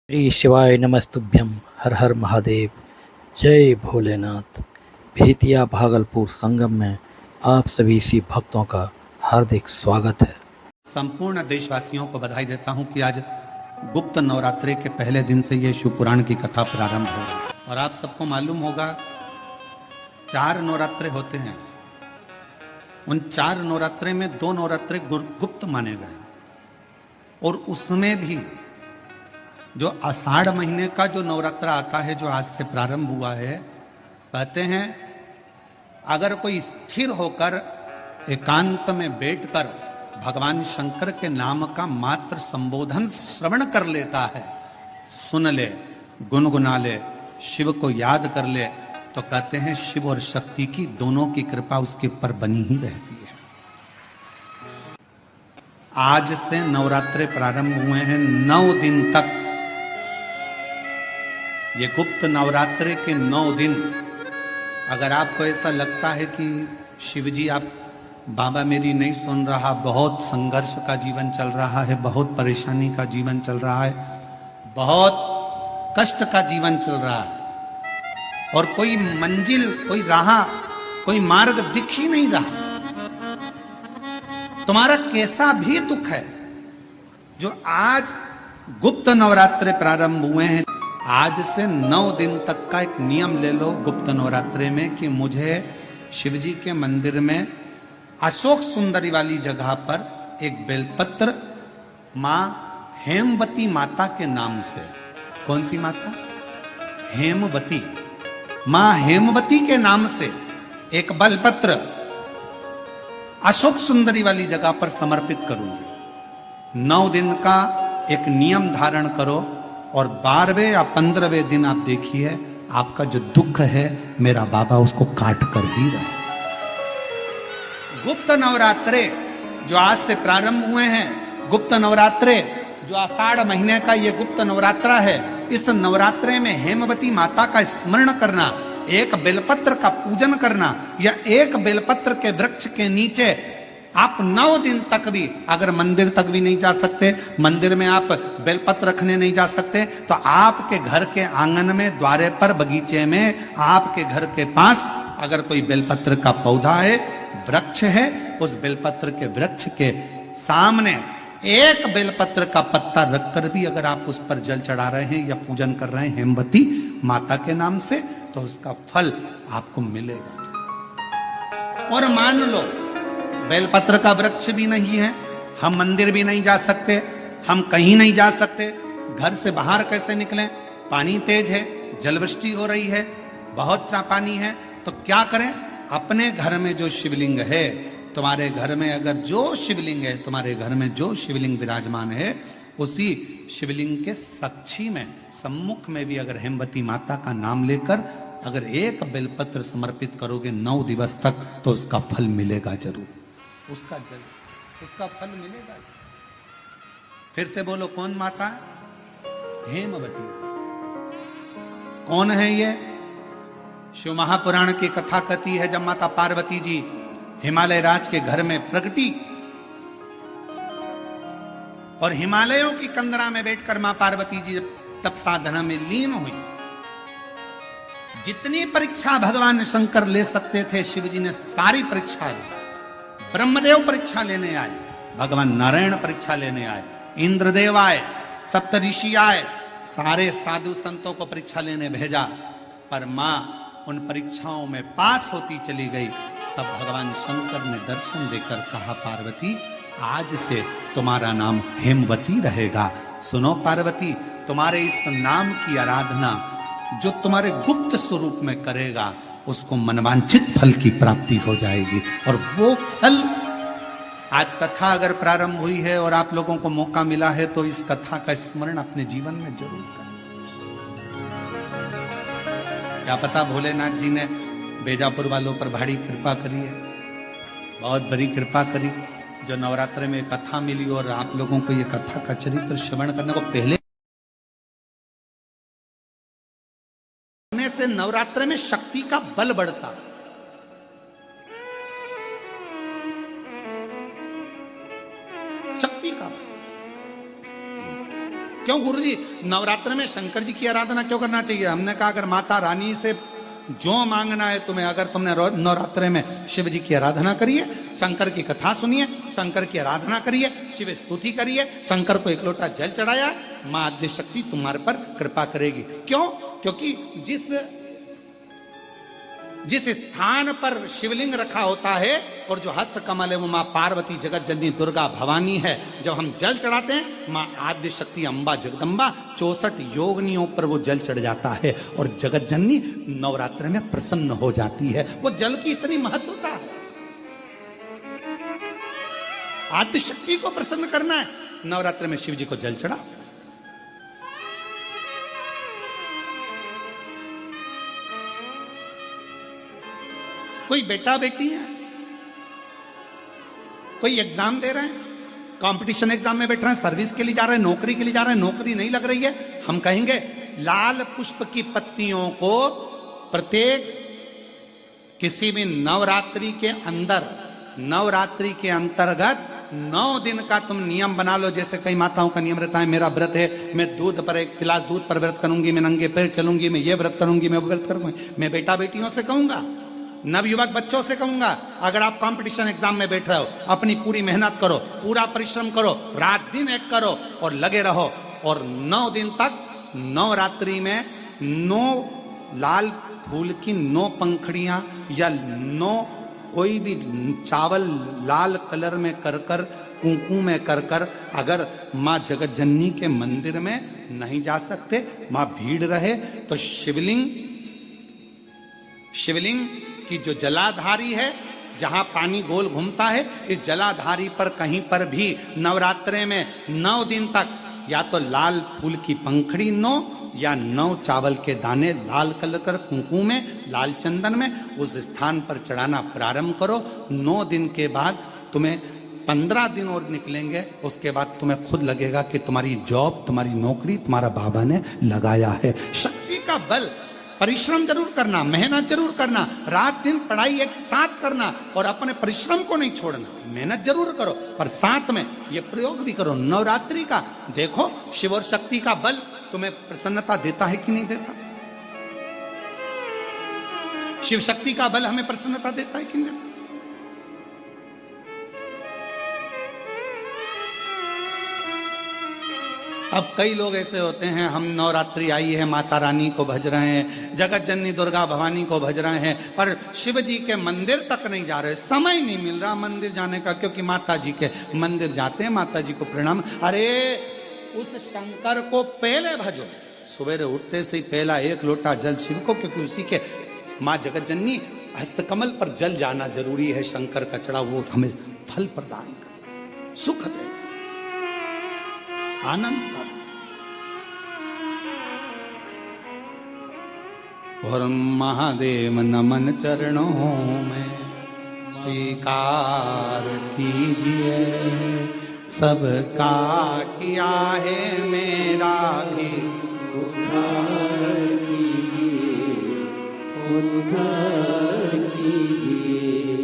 श्री शिवाय नमस्तुभ्यम। हर हर महादेव। जय भोलेनाथ। भेतिया भागलपुर संगम में आप सभी शिव भक्तों का हार्दिक स्वागत है। संपूर्ण देशवासियों को बधाई देता हूं कि आज गुप्त नवरात्रि के पहले दिन से ये शिव पुराण की कथा प्रारंभ हो रही है। और आप सबको मालूम होगा 4 नवरात्रे होते हैं। उन 4 नवरात्रे में 2 नवरात्रे गुप्त माने गए और उसमें भी जो आषाढ़ महीने का जो नवरात्रा आता है, जो आज से प्रारंभ हुआ है, कहते हैं अगर कोई स्थिर होकर एकांत में बैठकर भगवान शंकर के नाम का मात्र संबोधन श्रवण कर लेता है, सुन ले, गुनगुना ले, शिव को याद कर ले, तो कहते हैं शिव और शक्ति की दोनों की कृपा उसके ऊपर बनी ही रहती है। आज से नवरात्रे प्रारंभ हुए हैं। 9 दिन तक ये गुप्त नवरात्रे के 9 दिन, अगर आपको ऐसा लगता है कि शिवजी आप बाबा मेरी नहीं सुन रहा, बहुत संघर्ष का जीवन चल रहा है, बहुत परेशानी का जीवन चल रहा है, बहुत कष्ट का जीवन चल रहा है और कोई मंजिल, कोई राह, कोई मार्ग दिख ही नहीं रहा, तुम्हारा कैसा भी दुख है, जो आज गुप्त नवरात्रे प्रारंभ हुए हैं, आज से 9 दिन तक का एक नियम ले लो गुप्त नवरात्रे में कि मुझे शिवजी के मंदिर में अशोक सुंदरी वाली जगह पर एक बेलपत्र मां हेमवती माता के नाम से, कौन सी माता? हेमवती, मां हेमवती के नाम से एक बेलपत्र अशोक सुंदरी वाली जगह पर समर्पित करूंगी। 9 दिन का एक नियम धारण करो और 12वें या 15वें दिन आप देखिए आपका जो दुख है मेरा बाबा उसको काट कर ही रहे। गुप्त नवरात्रे जो आज से प्रारंभ हुए हैं, गुप्त नवरात्रे जो आषाढ़ महीने का ये गुप्त नवरात्रा है, इस नवरात्रे में हेमवती माता का स्मरण करना, एक बेलपत्र का पूजन करना, या एक बेलपत्र के वृक्ष के नीचे आप 9 दिन तक भी, अगर मंदिर तक भी नहीं जा सकते, मंदिर में आप बेलपत्र रखने नहीं जा सकते, तो आपके घर के आंगन में, द्वारे पर, बगीचे में, आपके घर के पास अगर कोई बेलपत्र का पौधा है, वृक्ष है, उस बेलपत्र के वृक्ष के सामने एक बेलपत्र का पत्ता रखकर भी अगर आप उस पर जल चढ़ा रहे हैं या पूजन कर रहे हैं हेमवती माता के नाम से, तो उसका फल आपको मिलेगा। और मान लो बेलपत्र का वृक्ष भी नहीं है, हम मंदिर भी नहीं जा सकते, हम कहीं नहीं जा सकते, घर से बाहर कैसे निकलें? पानी तेज है, जलवृष्टि हो रही है, बहुत सा पानी है, तो क्या करें? अपने घर में जो शिवलिंग है, तुम्हारे घर में अगर जो शिवलिंग है, तुम्हारे घर में जो शिवलिंग विराजमान है, उसी शिवलिंग के साक्षी में, सम्मुख में भी अगर हेमवती माता का नाम लेकर अगर एक बेलपत्र समर्पित करोगे 9 दिवस तक, तो उसका फल मिलेगा जरूर, उसका फल मिलेगा। फिर से बोलो, कौन माता? हेमवती। कौन है ये? शिव महापुराण की कथा कथी है, जब माता पार्वती जी हिमालय राज के घर में प्रगटी और हिमालयों की कंदरा में बैठकर मां पार्वती जी तप साधना में लीन हुई। जितनी परीक्षा भगवान शंकर ले सकते थे, शिवजी ने सारी परीक्षा ली। ब्रह्मदेव परीक्षा लेने आए, भगवान नारायण परीक्षा लेने आए, इंद्रदेव आए, सप्तऋषि आए, सारे साधु संतों को परीक्षा लेने भेजा, पर मां उन परीक्षाओं में पास होती चली गई। तब भगवान शंकर ने दर्शन देकर कहा, पार्वती आज से तुम्हारा नाम हेमवती रहेगा। सुनो पार्वती, तुम्हारे इस नाम की आराधना जो तुम्हारे गुप्त स्वरूप में करेगा, उसको मनवांछित फल की प्राप्ति हो जाएगी। और वो फल, आज कथा अगर प्रारंभ हुई है और आप लोगों को मौका मिला है, तो इस कथा का स्मरण अपने जीवन में जरूर करें। क्या पता भोलेनाथ जी ने बेजापुर वालों पर भारी कृपा करी है, बहुत बड़ी कृपा करी, जो नवरात्रि में कथा मिली और आप लोगों को ये कथा का चरित्र श्रवण करने को पहले से नवरात्र में शक्ति का बल बढ़ता। शक्ति का बल। क्यों गुरुजी नवरात्र में शंकर जी की आराधना क्यों करना चाहिए? हमने कहा अगर माता रानी से जो मांगना है तुम्हें, अगर तुमने नवरात्र में शिव जी की आराधना करिए, शंकर की कथा सुनिए, शंकर की आराधना करिए, शिव स्तुति करिए, शंकर को एक लोटा जल चढ़ाया, मां आद्य शक्ति तुम्हारे पर कृपा करेगी। क्यों? क्योंकि जिस स्थान पर शिवलिंग रखा होता है और जो हस्त कमल है वो मां पार्वती जगत जननी दुर्गा भवानी है। जब हम जल चढ़ाते हैं मां आद्य शक्ति अम्बा जगदम्बा 64 योगनियों पर वो जल चढ़ जाता है और जगत जननी नवरात्र में प्रसन्न हो जाती है। वो जल की इतनी महत्वता है। आद्य शक्ति को प्रसन्न करना है, नवरात्र में शिव जी को जल चढ़ाओ। कोई बेटा बेटी है, कोई एग्जाम दे रहे हैं, कंपटीशन एग्जाम में बैठ रहे हैं, सर्विस के लिए जा रहे हैं, नौकरी के लिए जा रहे हैं, नौकरी नहीं लग रही है, हम कहेंगे लाल पुष्प की पत्तियों को प्रत्येक किसी भी नवरात्रि के अंदर, नवरात्रि के अंतर्गत 9 दिन का तुम नियम बना लो। जैसे कई माताओं का नियम रहता है, मेरा व्रत है, मैं दूध पर 1 गिलास दूध पर व्रत करूंगी, मैं नंगे पैर चलूंगी, मैं ये व्रत करूंगी, मैं वो व्रत करूंगी। मैं बेटा बेटियों से कहूंगा, नवयुवक बच्चों से कहूंगा, अगर आप कंपटीशन एग्जाम में बैठ रहे हो, अपनी पूरी मेहनत करो, पूरा परिश्रम करो, रात दिन एक करो और लगे रहो। और 9 दिन तक नवरात्रि में 9 लाल फूल की 9 पंखड़ियां या 9 कोई भी चावल लाल कलर में कर कर, कुंकू में कर कर, अगर मां जगत जननी के मंदिर में नहीं जा सकते, मां भीड़ रहे तो शिवलिंग कि जो जलाधारी है, जहां पानी गोल घूमता है, इस जलाधारी पर कहीं पर भी नवरात्रे में 9 दिन तक या तो लाल फूल की पंखड़ी 9 या 9 चावल के दाने लाल कलर कर कुंकू में, लाल चंदन में उस स्थान पर चढ़ाना प्रारंभ करो। 9 दिन के बाद तुम्हें 15 दिन और निकलेंगे, उसके बाद तुम्हें खुद लगेगा कि तुम्हारी जॉब, तुम्हारी नौकरी तुम्हारा बाबा ने लगाया है। शक्ति का बल, परिश्रम जरूर करना, मेहनत जरूर करना, रात दिन पढ़ाई एक साथ करना और अपने परिश्रम को नहीं छोड़ना। मेहनत जरूर करो पर साथ में ये प्रयोग भी करो नवरात्रि का। देखो शिव और शक्ति का बल तुम्हें प्रसन्नता देता है कि नहीं देता? शिव शक्ति का बल हमें प्रसन्नता देता है कि नहीं देता? अब कई लोग ऐसे होते हैं, हम नवरात्रि आई है, माता रानी को भज रहे हैं, जगत जननी दुर्गा भवानी को भज रहे हैं, पर शिव जी के मंदिर तक नहीं जा रहे, समय नहीं मिल रहा मंदिर जाने का, क्योंकि माता जी के मंदिर जाते हैं, माता जी को प्रणाम। अरे उस शंकर को पहले भजो, सवेरे उठते से ही पहला 1 लोटा जल शिव को, क्योंकि उसी के माँ जगत जननी हस्तकमल पर जल जाना जरूरी है। शंकर का चढ़ा वो हमें फल प्रदान करे, सुख देगा, आनंद का। और महादेव नमन चरणों में स्वीकार कीजिए, सबका किया है मेरा भी उद्धार कीजिए, उद्धार कीजिए।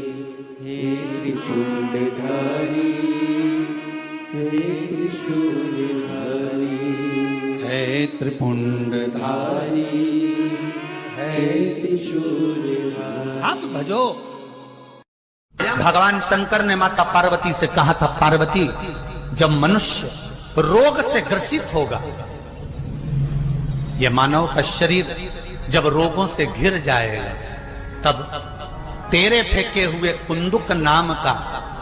हे त्रिपुंडधारी, हे त्रिशूलधारी, हे त्रिपुंडधारी, हे त्रिशूलधारी। अब भजो। भगवान शंकर ने माता पार्वती से कहा था, पार्वती जब मनुष्य रोग से ग्रसित होगा, यह मानव का शरीर जब रोगों से घिर जाएगा, तब तेरे फेंके हुए कुंदुक नाम का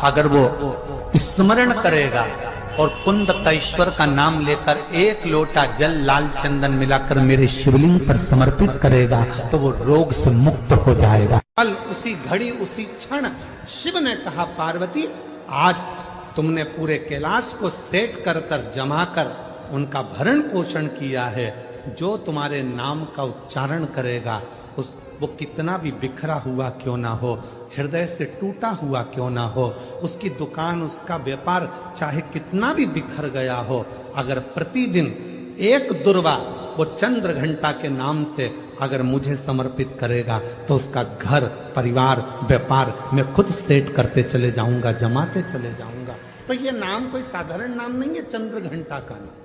अगर वो स्मरण करेगा और कुंदकेश्वर का नाम लेकर 1 लोटा जल लाल चंदन मिलाकर मेरे शिवलिंग पर समर्पित करेगा, तो वो रोग से मुक्त हो जाएगा। कल उसी घड़ी उसी क्षण शिव ने कहा, पार्वती आज तुमने पूरे कैलाश को सेट कर कर जमा कर उनका भरण पोषण किया है, जो तुम्हारे नाम का उच्चारण करेगा वो कितना भी बिखरा हुआ क्यों ना हो, हृदय से टूटा हुआ क्यों ना हो, उसकी दुकान, उसका व्यापार चाहे कितना भी बिखर गया हो, अगर प्रतिदिन 1 दुर्वा वो चंद्र घंटा के नाम से अगर मुझे समर्पित करेगा, तो उसका घर, परिवार, व्यापार मैं खुद सेट करते चले जाऊंगा, जमाते चले जाऊंगा। तो ये नाम कोई साधारण नाम नहीं है, चंद्र घंटा का नाम।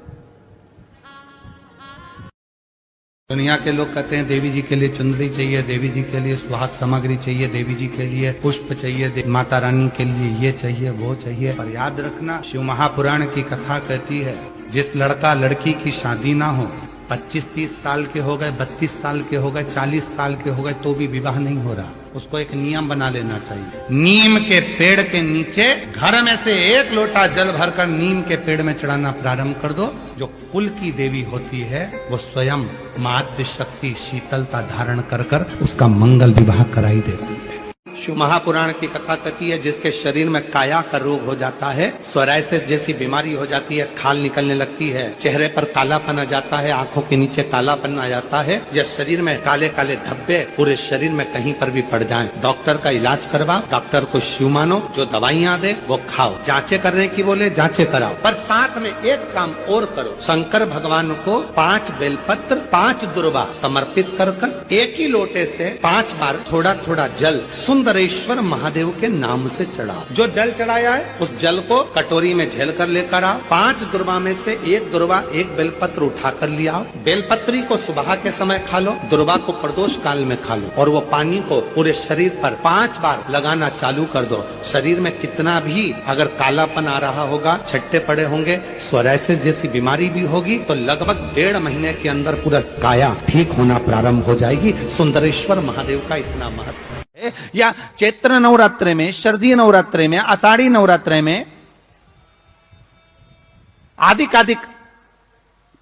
दुनिया के लोग कहते हैं देवी जी के लिए चुंदड़ी चाहिए, देवी जी के लिए सुहाग सामग्री चाहिए, देवी जी के लिए पुष्प चाहिए, माता रानी के लिए ये चाहिए वो चाहिए। पर याद रखना, शिव महापुराण की कथा कहती है जिस लड़का लड़की की शादी ना हो, 25-30 साल के हो गए, 32 साल के हो गए, 40 साल के हो गए, तो भी विवाह नहीं हो रहा, उसको एक नियम बना लेना चाहिए। नीम के पेड़ के नीचे घर में से एक लोटा जल भरकर नीम के पेड़ में चढ़ाना प्रारंभ कर दो। जो कुल की देवी होती है वो स्वयं माद्य शक्ति शीतलता धारण कर कर उसका मंगल विवाह कराई देती है। शिव महापुराण की कथा कहती है जिसके शरीर में काया का रोग हो जाता है, सोराइसिस जैसी बीमारी हो जाती है, खाल निकलने लगती है, चेहरे पर कालापन आ जाता है, आंखों के नीचे कालापन आ जाता है, या शरीर में काले काले धब्बे पूरे शरीर में कहीं पर भी पड़ जाएं, डॉक्टर का इलाज करवाओ, डॉक्टर को शिव मानो, जो दवाइयाँ दे वो खाओ, जांचे करने की बोले जांचे कराओ, पर साथ में एक काम और करो, शंकर भगवान को 5 बेलपत्र 5 दुर्वा समर्पित कर एक ही लोटे से 5 बार थोड़ा थोड़ा जल सुंदरेश्वर महादेव के नाम से चढ़ाओ। जो जल चढ़ाया है उस जल को कटोरी में झेल कर लेकर आओ, 5 दुर्वा में से 1 दुर्वा 1 बेलपत्र उठा कर ले आओ, बेलपत्री को सुबह के समय खा लो, दुर्वा को प्रदोष काल में खा लो, और वो पानी को पूरे शरीर पर 5 बार लगाना चालू कर दो। शरीर में कितना भी अगर कालापन आ रहा होगा, छट्टे पड़े होंगे, सोराइसिस जैसी बीमारी भी होगी, तो लगभग 1.5 महीने के अंदर पूरा काया ठीक होना प्रारंभ हो जाएगी। सुंदरेश्वर महादेव का इतना महत्व है। या चैत्र नवरात्रे में, शरदीय नवरात्रे में, आषाढ़ी नवरात्रे में, आदिकादिक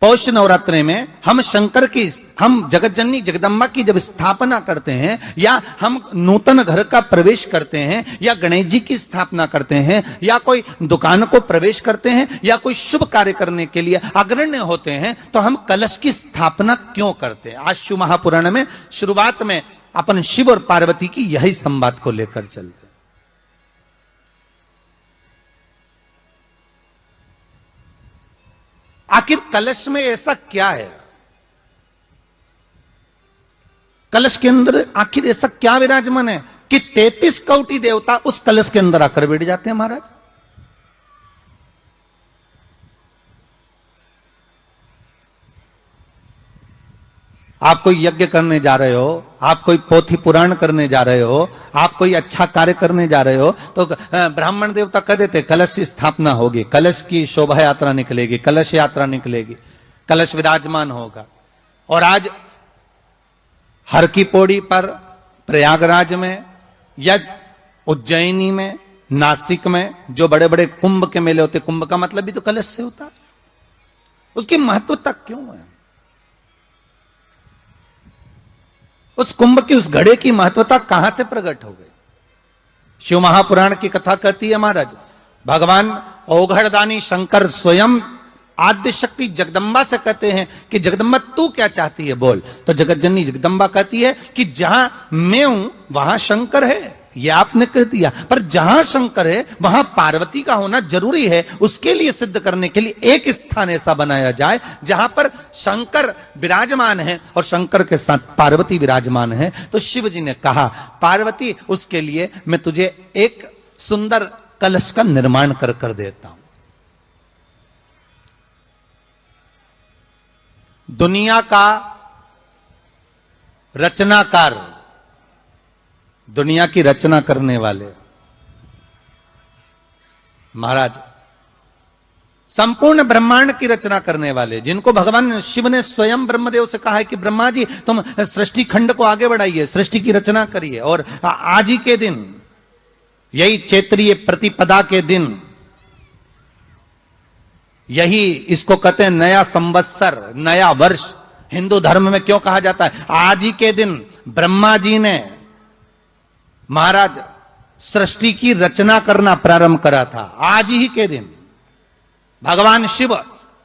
पौष नवरात्रे में हम शंकर की, हम जगत जननी जगदम्बा की जब स्थापना करते हैं, या हम नूतन घर का प्रवेश करते हैं, या गणेश जी की स्थापना करते हैं, या कोई दुकान को प्रवेश करते हैं, या कोई शुभ कार्य करने के लिए अग्रण्य होते हैं, तो हम कलश की स्थापना क्यों करते हैं? आज शिव महापुराण में शुरुआत में अपन शिव और पार्वती की यही संवाद को लेकर चलते। आखिर कलश में ऐसा क्या है? कलश के अंदर आखिर ऐसा क्या विराजमान है कि 33 कोटि देवता उस कलश के अंदर आकर बैठ जाते हैं? महाराज, आप कोई यज्ञ करने जा रहे हो, आप कोई पोथी पुराण करने जा रहे हो, आप कोई अच्छा कार्य करने जा रहे हो, तो ब्राह्मण देवता कह देते कलश की स्थापना होगी, कलश की शोभा यात्रा निकलेगी, कलश यात्रा निकलेगी, कलश विराजमान होगा। और आज हर की पौड़ी पर, प्रयागराज में, या उज्जैनी में, नासिक में जो बड़े बड़े कुंभ के मेले होते, कुंभ का मतलब भी तो कलश से होता, उसकी महत्वता क्यों है? उस कुंभ की, उस घड़े की महत्वता कहां से प्रकट हो गई? शिव महापुराण की कथा कहती है महाराज, भगवान औघड़दानी शंकर स्वयं आद्य शक्ति जगदम्बा से कहते हैं कि जगदम्बा तू क्या चाहती है बोल। तो जगत जननी जगदम्बा कहती है कि जहां मैं हूं वहां शंकर है, ये आपने कह दिया, पर जहां शंकर है वहां पार्वती का होना जरूरी है। उसके लिए सिद्ध करने के लिए एक स्थान ऐसा बनाया जाए जहां पर शंकर विराजमान है और शंकर के साथ पार्वती विराजमान है। तो शिव जी ने कहा, पार्वती उसके लिए मैं तुझे एक सुंदर कलश का निर्माण कर देता हूं। दुनिया का रचनाकार, दुनिया की रचना करने वाले महाराज, संपूर्ण ब्रह्मांड की रचना करने वाले, जिनको भगवान शिव ने स्वयं ब्रह्मदेव से कहा है कि ब्रह्मा जी तुम सृष्टि खंड को आगे बढ़ाइए, सृष्टि की रचना करिए। और आज ही के दिन, यही चैत्रीय प्रतिपदा के दिन, यही इसको कहते हैं नया संवत्सर, नया वर्ष। हिंदू धर्म में क्यों कहा जाता है? आज ही के दिन ब्रह्मा जी ने महाराज सृष्टि की रचना करना प्रारंभ करा था। आज ही के दिन भगवान शिव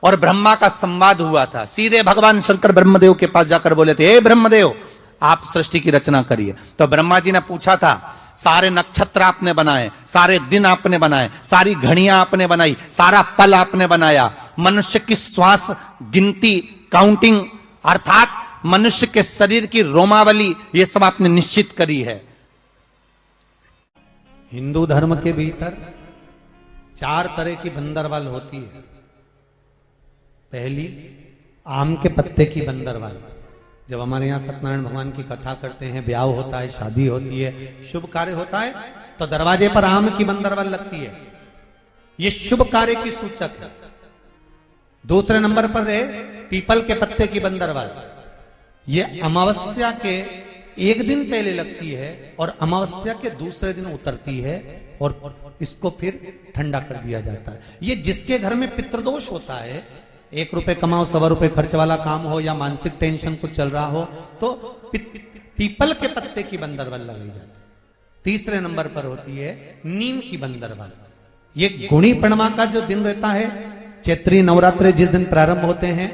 और ब्रह्मा का संवाद हुआ था। सीधे भगवान शंकर ब्रह्मदेव के पास जाकर बोले थे, हे ब्रह्मदेव आप सृष्टि की रचना करिए। तो ब्रह्मा जी ने पूछा था, सारे नक्षत्र आपने बनाए, सारे दिन आपने बनाए, सारी घड़ियां आपने बनाई, सारा पल आपने बनाया, मनुष्य की श्वास गिनती, काउंटिंग, अर्थात मनुष्य के शरीर की रोमावली, ये सब आपने निश्चित करी है। हिंदू धर्म के भीतर 4 तरह की बंदरवाल होती है। पहली, आम के पत्ते की बंदरवाल, जब हमारे यहाँ सत्यनारायण भगवान की कथा करते हैं, ब्याह होता है, शादी होती है, शुभ कार्य होता है, तो दरवाजे पर आम की बंदरवल लगती है। ये शुभ कार्य की सूचक है। दूसरे नंबर पर है पीपल के पत्ते की बंदरवल। ये अमावस्या के एक दिन पहले लगती है और अमावस्या के दूसरे दिन उतरती है और इसको फिर ठंडा कर दिया जाता है। ये जिसके घर में पितृदोष होता है, 1 रुपए कमाओ 1.25 रुपए खर्च वाला काम हो या मानसिक टेंशन कुछ चल रहा हो, तो पीपल के पत्ते की बंदरवल लगाई जाती है। तीसरे नंबर पर होती है नीम की बंदरवल। ये गुणी पूर्णिमा का जो दिन रहता है, चैत्री नवरात्रि जिस दिन प्रारंभ होते हैं,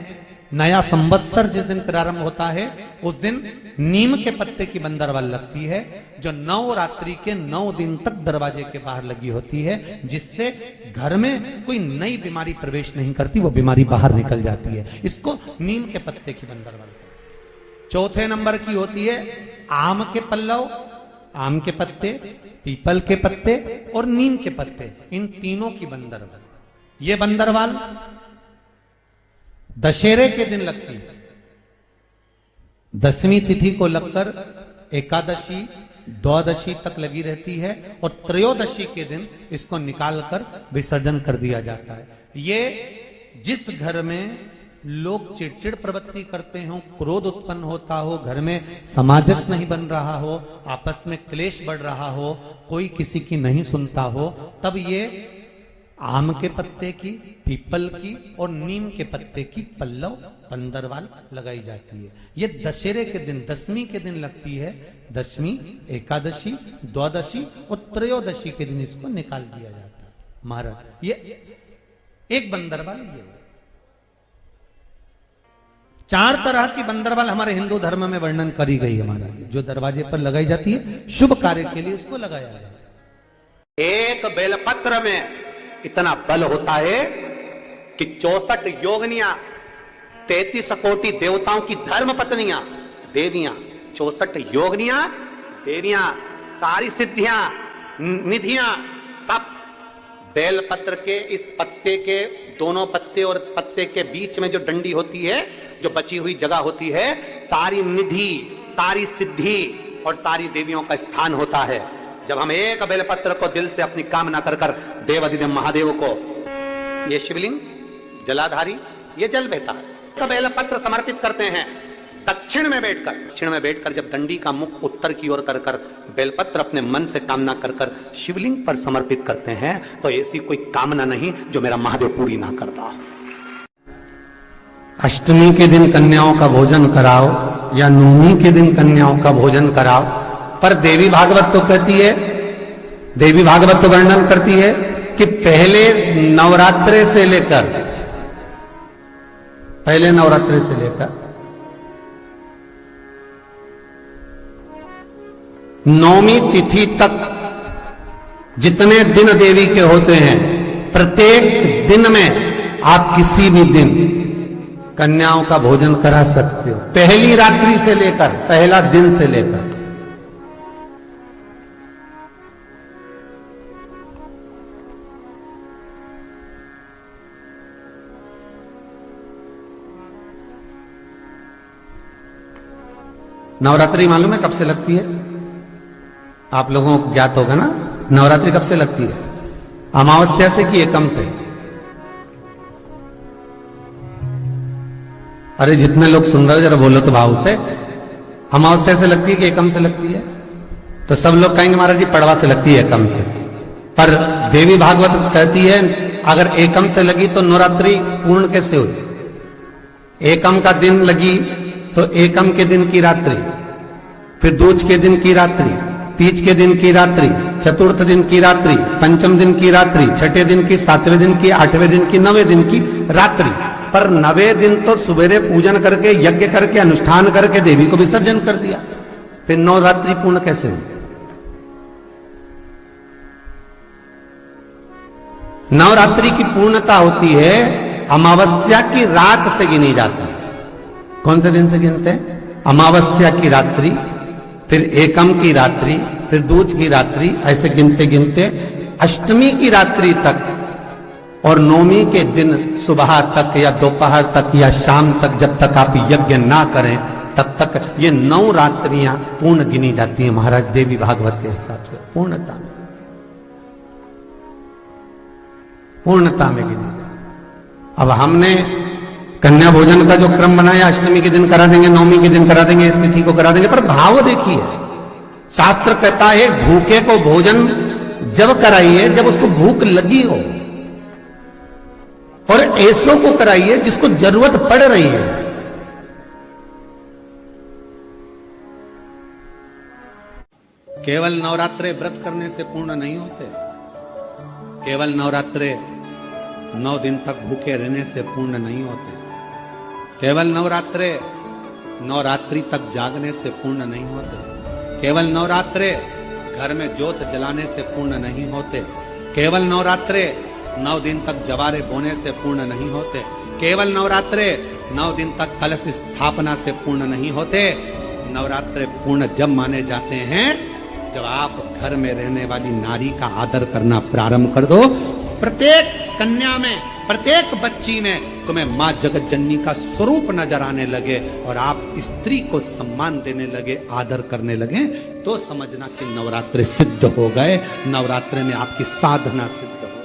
नया संवत्सर जिस दिन प्रारंभ होता है, उस दिन नीम के पत्ते की बंदरवल लगती है, जो नवरात्रि के 9 दिन तक दरवाजे के बाहर लगी होती है, जिससे घर में कोई नई बीमारी प्रवेश नहीं करती, वो बीमारी बाहर निकल जाती है। इसको नीम के पत्ते की बंदरवल। चौथे नंबर की होती है आम के पल्लव, आम के पत्ते, पीपल के पत्ते और नीम के पत्ते, इन तीनों की बंदरवल। ये बंदरवल दशहरे के दिन लगती है। 10वीं तिथि को लगकर एकादशी, द्वादशी तक लगी रहती है और त्रयोदशी के दिन इसको निकालकर विसर्जन कर दिया जाता है। ये जिस घर में लोग चिड़चिड़ प्रवृत्ति करते हो, क्रोध उत्पन्न होता हो, घर में सामंजस्य नहीं बन रहा हो, आपस में क्लेश बढ़ रहा हो, कोई किसी की नहीं सुनता हो, तब ये आम के पत्ते की, पीपल की और नीम के पत्ते की पल्लव बंदरवाल लगाई जाती है। ये दशहरे के दिन 10वीं के दिन लगती है। 10वीं, एकादशी, द्वादशी और त्रयोदशी के दिन इसको निकाल दिया जाता है। महाराज ये एक बंदरवाल, ये 4 तरह की बंदरवाल हमारे हिंदू धर्म में वर्णन करी गई है महाराज, जो दरवाजे पर लगाई जाती है, शुभ कार्य के लिए इसको लगाया जाता है। एक बेलपत्र में इतना बल होता है कि 64 योगिनियां, 33 कोटि देवताओं की धर्म पत्नियां, देवियां, 64 योगिनियां, देवियां, सारी सिद्धियां, निधियां, सब बेलपत्र के इस पत्ते के दोनों पत्ते और पत्ते के बीच में जो डंडी होती है, जो बची हुई जगह होती है, सारी निधि, सारी सिद्धि और सारी देवियों का स्थान होता है। जब हम एक बेलपत्र को दिल से अपनी कामना कर कर देवाधिदेव महादेव को, ये शिवलिंग जलाधारी, ये जल बहता है, तो बेलपत्र समर्पित करते हैं दक्षिण में बैठकर जब डंडी का मुख उत्तर की ओर कर कर बेलपत्र अपने मन से कामना कर कर शिवलिंग पर समर्पित करते हैं, तो ऐसी कोई कामना नहीं जो मेरा महादेव पूरी ना करता। अष्टमी के दिन कन्याओं का भोजन कराओ या नवमी के दिन कन्याओं का भोजन कराओ, पर देवी भागवत तो कहती है, देवी भागवत तो वर्णन करती है कि पहले नवरात्रे से लेकर नौवीं तिथि तक जितने दिन देवी के होते हैं, प्रत्येक दिन में आप किसी भी दिन कन्याओं का भोजन करा सकते हो, पहली रात्रि से लेकर, पहला दिन से लेकर। नवरात्रि मालूम है कब से लगती है? आप लोगों को ज्ञात होगा ना, नवरात्रि कब से लगती है? अमावस्या से कि एकम से? अरे जितने लोग सुन रहे हो जरा बोलो तो भाव से। अमावस्या से लगती है कि एकम से लगती है? तो सब लोग कहेंगे महाराज जी पड़वा से लगती है, एकम से। पर देवी भागवत कहती है अगर एकम से लगी तो नवरात्रि पूर्ण कैसे हुई? एकम का दिन लगी तो एकम के दिन की रात्रि, फिर दूज के दिन की रात्रि, तीज के दिन की रात्रि, चतुर्थ दिन की रात्रि, पंचम दिन की रात्रि, छठे दिन की, 7वें दिन की, 8वें दिन की, 9वें दिन की रात्रि। पर 9वें दिन तो सुबेरे पूजन करके, यज्ञ करके, अनुष्ठान करके देवी को विसर्जन कर दिया, फिर नवरात्रि पूर्ण कैसे हुई? नवरात्रि की पूर्णता होती है अमावस्या की रात से गिनी जाती है। कौन से दिन से गिनते हैं? अमावस्या की रात्रि, फिर एकम की रात्रि, फिर दूज की रात्रि, ऐसे गिनते गिनते अष्टमी की रात्रि तक और नौमी के दिन सुबह तक या दोपहर तक या शाम तक, जब तक आप यज्ञ ना करें तब तक ये 9 रात्रियां पूर्ण गिनी जाती हैं महाराज देवी भागवत के हिसाब से, पूर्णता में गिनी जाती। अब हमने कन्या भोजन का जो क्रम बनाया, अष्टमी के दिन करा देंगे, नवमी के दिन करा देंगे, इस तिथि को करा देंगे, पर भाव देखिए, शास्त्र कहता है भूखे को भोजन जब कराइए जब उसको भूख लगी हो, और ऐसों को कराइए जिसको जरूरत पड़ रही है। केवल नवरात्रे व्रत करने से पूर्ण नहीं होते, केवल नवरात्रे 9 दिन तक भूखे रहने से पूर्ण नहीं होते, केवल नवरात्रे नवरात्रि तक जागने से पूर्ण नहीं होते, केवल नवरात्रे घर में ज्योत जलाने से पूर्ण नहीं होते, केवल नवरात्रे 9 दिन तक जवारे बोने से पूर्ण नहीं होते, केवल नवरात्रे 9 दिन तक कलश स्थापना से पूर्ण नहीं होते। नवरात्रे पूर्ण जब माने जाते हैं जब आप घर में रहने वाली नारी का आदर करना प्रारंभ कर दो। प्रत्येक कन्या में, प्रत्येक बच्ची में तुम्हें मां जगत जननी का स्वरूप नजर आने लगे और आप स्त्री को सम्मान देने लगे, आदर करने लगे, तो समझना कि नवरात्रे सिद्ध हो गए, नवरात्रे में आपकी साधना सिद्ध हो गई।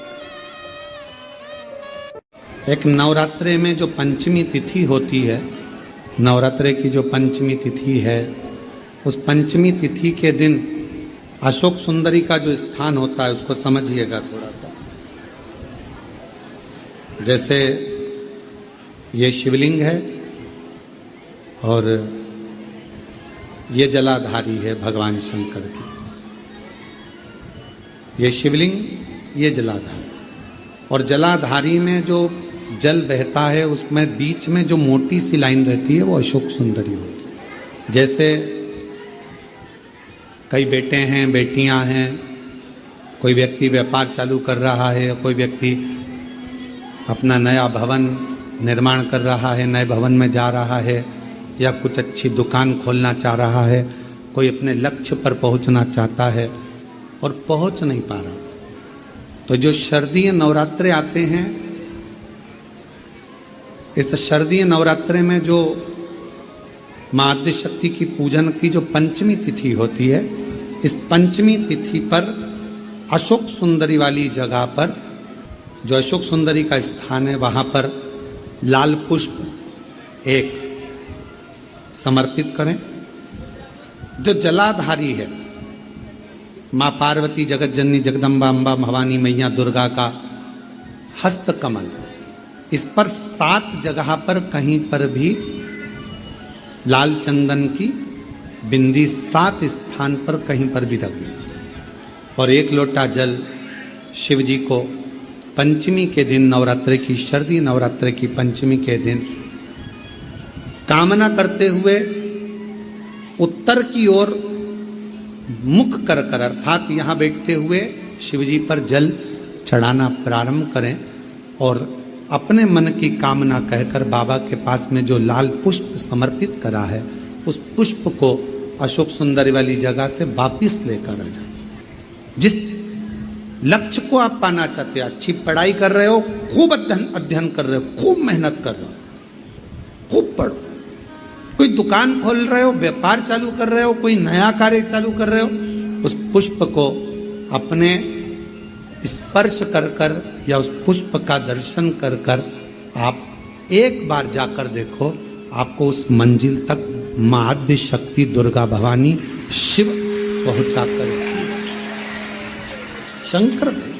एक नवरात्रे में जो पंचमी तिथि होती है, नवरात्रे की जो पंचमी तिथि है, उस पंचमी तिथि के दिन अशोक सुंदरी का जो स्थान होता है उसको समझिएगा थोड़ा सा। जैसे ये शिवलिंग है और ये जलाधारी है भगवान शंकर की, ये शिवलिंग, ये जलाधारी, और जलाधारी में जो जल बहता है उसमें बीच में जो मोटी सी लाइन रहती है वो अशोक सुंदरी होती है। जैसे कई बेटे हैं, बेटियां हैं, कोई व्यक्ति व्यापार चालू कर रहा है, कोई व्यक्ति अपना नया भवन निर्माण कर रहा है, नए भवन में जा रहा है, या कुछ अच्छी दुकान खोलना चाह रहा है, कोई अपने लक्ष्य पर पहुंचना चाहता है और पहुंच नहीं पा रहा, तो जो शारदीय नवरात्रे आते हैं, इस शारदीय नवरात्रे में जो मां आद्य शक्ति की पूजन की जो पंचमी तिथि होती है, इस पंचमी तिथि पर अशोक सुंदरी वाली जगह पर, जो अशोक सुंदरी का स्थान है, वहां पर लाल पुष्प एक समर्पित करें। जो जलाधारी है, मां पार्वती, जगत जननी, जगदम्बा, अम्बा, भवानी मैया, दुर्गा का हस्त कमल, इस पर 7 जगह पर कहीं पर भी लाल चंदन की बिंदी 7 स्थान पर कहीं पर भी रखनी, और 1 लोटा जल शिव जी को पंचमी के दिन, नवरात्रि की, शारदीय नवरात्रि की पंचमी के दिन कामना करते हुए उत्तर की ओर मुख कर कर, अर्थात यहां बैठते हुए शिव जी पर जल चढ़ाना प्रारंभ करें और अपने मन की कामना कहकर बाबा के पास में जो लाल पुष्प समर्पित करा है, उस पुष्प को अशोक सुंदरी वाली जगह से वापिस लेकर आ जाए। जिस लक्ष्य को आप पाना चाहते हो, अच्छी पढ़ाई कर रहे हो, खूब अध्ययन कर रहे हो, खूब मेहनत कर रहे हो, खूब पढ़ो, कोई दुकान खोल रहे हो, व्यापार चालू कर रहे हो, कोई नया कार्य चालू कर रहे हो, उस पुष्प को अपने स्पर्श कर कर या उस पुष्प का दर्शन कर कर आप एक बार जाकर देखो, आपको उस मंजिल तक मां आद्य शक्ति दुर्गा भवानी शिव पहुंचा कर शंकर भाई।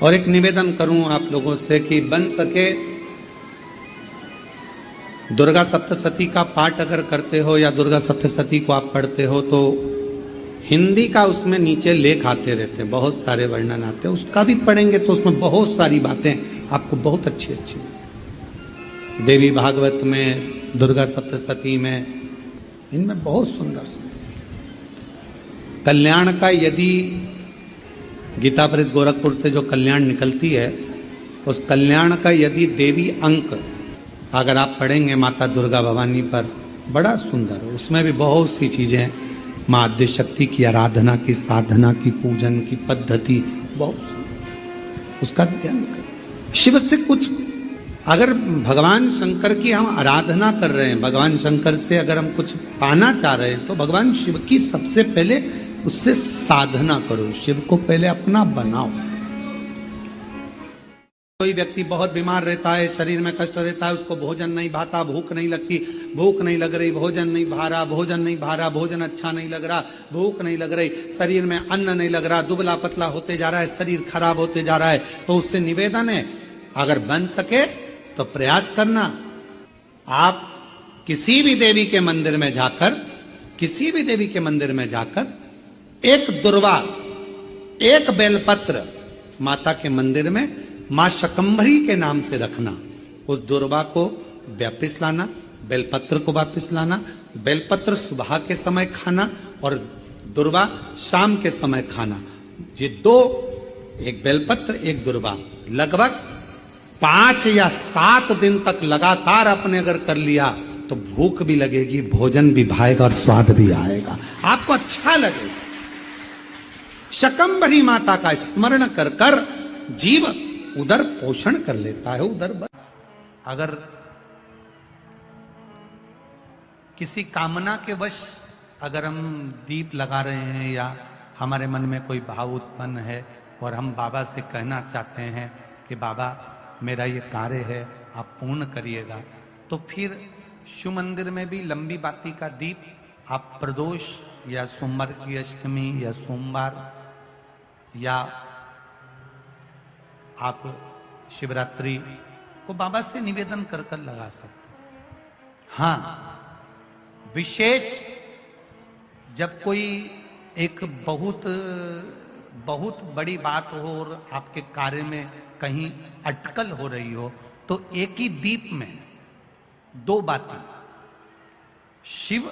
और एक निवेदन करूं आप लोगों से कि बन सके दुर्गा सप्तशती का पाठ अगर करते हो या दुर्गा सप्तशती को आप पढ़ते हो तो हिंदी का उसमें नीचे लेख आते रहते हैं, बहुत सारे वर्णन आते हैं, उसका भी पढ़ेंगे तो उसमें बहुत सारी बातें आपको बहुत अच्छी अच्छी, देवी भागवत में, दुर्गा सप्तशती में, इनमें बहुत सुंदर सुंदर कल्याण का, यदि गीता प्रेस गोरखपुर से जो कल्याण निकलती है, उस कल्याण का यदि देवी अंक अगर आप पढ़ेंगे माता दुर्गा भवानी पर, बड़ा सुंदर, उसमें भी बहुत सी चीजें मां आद्य शक्ति की आराधना की, साधना की, पूजन की पद्धति बहुत सुंदर, उसका ध्यान करें। शिव से कुछ अगर भगवान शंकर की हम आराधना कर रहे हैं, भगवान शंकर से अगर हम कुछ पाना चाह रहे हैं, तो भगवान शिव की सबसे पहले उससे साधना करो, शिव को पहले अपना बनाओ। कोई व्यक्ति बहुत बीमार रहता है, शरीर में कष्ट रहता है, उसको भोजन नहीं भाता, भूख नहीं लगती, भूख नहीं लग रही, भोजन नहीं भा रहा, भोजन नहीं भा रहा, भोजन अच्छा नहीं लग रहा, भूख नहीं लग रही, शरीर में अन्न नहीं लग रहा, दुबला पतला होते जा रहा है, शरीर खराब होते जा रहा है, तो उससे निवेदन है, अगर बन सके तो प्रयास करना। आप किसी भी देवी के मंदिर में जाकर, किसी भी देवी के मंदिर में जाकर एक दुर्वा, एक बेलपत्र माता के मंदिर में मां शकंभरी के नाम से रखना। उस दुर्वा को वापिस लाना, बेलपत्र को वापिस लाना। बेलपत्र सुबह के समय खाना और दुर्वा शाम के समय खाना। ये दो, एक बेलपत्र एक दुर्वा, लगभग 5 या 7 दिन तक लगातार आपने अगर कर लिया तो भूख भी लगेगी, भोजन भी भाएगा और स्वाद भी आएगा, आपको अच्छा लगेगा। शकंभरी माता का स्मरण कर कर जीव उधर पोषण कर लेता है, उधर अगर किसी कामना के वश अगर हम दीप लगा रहे हैं या हमारे मन में कोई भाव उत्पन्न है और हम बाबा से कहना चाहते हैं कि बाबा मेरा ये कार्य है आप पूर्ण करिएगा, तो फिर शिव मंदिर में भी लंबी बाती का दीप आप प्रदोष या सोमवार की अष्टमी या सोमवार या आप शिवरात्रि को बाबा से निवेदन कर कर लगा सकते हैं। हाँ, विशेष जब कोई एक बहुत बहुत बड़ी बात हो और आपके कार्य में कहीं अटकल हो रही हो, तो एक ही दीप में 2 बाती, शिव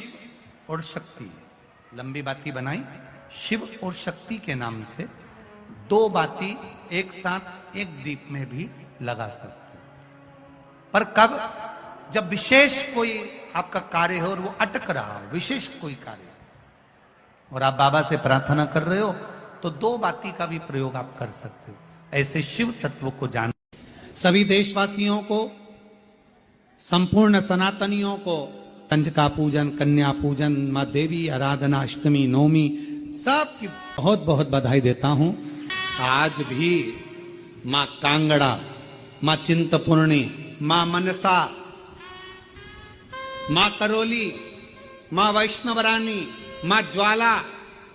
और शक्ति, लंबी बाती बनाई शिव और शक्ति के नाम से, 2 बाती एक साथ एक दीप में भी लगा सकते हैं। पर कब? जब विशेष कोई आपका कार्य हो और वो अटक रहा हो, विशेष कोई कार्य, और आप बाबा से प्रार्थना कर रहे हो, तो 2 बाती का भी प्रयोग आप कर सकते हो। ऐसे शिव तत्व को जान सभी देशवासियों को, संपूर्ण सनातनियों को कंजका पूजन, कन्या पूजन, माँ देवी आराधना, अष्टमी नवमी सबकी बहुत बहुत बधाई देता हूं। आज भी माँ कांगड़ा, माँ चिंतपूर्णी, माँ मनसा, माँ करोली, माँ वैष्णवरानी, माँ ज्वाला,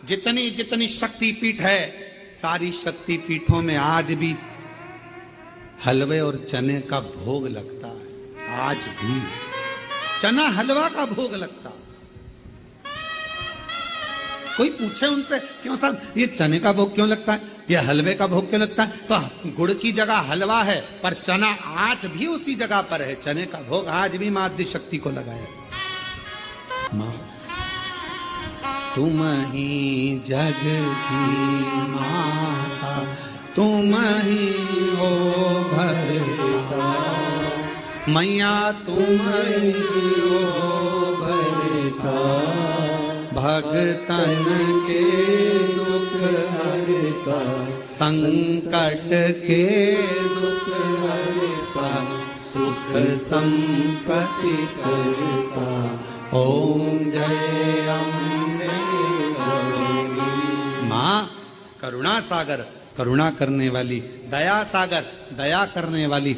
जितनी जितनी शक्तिपीठ है, सारी शक्तिपीठों में आज भी हलवे और चने का भोग लगता है। आज भी चना हलवा का भोग लगता है। कोई पूछे उनसे, क्यों साहब ये चने का भोग क्यों लगता है, ये हलवे का भोग क्यों लगता है, तो गुड़ की जगह हलवा है, पर चना आज भी उसी जगह पर है। चने का भोग आज भी माँ आदि शक्ति को लगाया। माँ तुम ही जग की माता, तुम ही हो भरता, मैया तुम ही हो भरता, भगतन के दुख हरता, संकट के दुख हरता, सुख संपत्ति करता, ओम जय अम्बे गौरी। माँ करुणा सागर, करुणा करने वाली, दया सागर, दया करने वाली।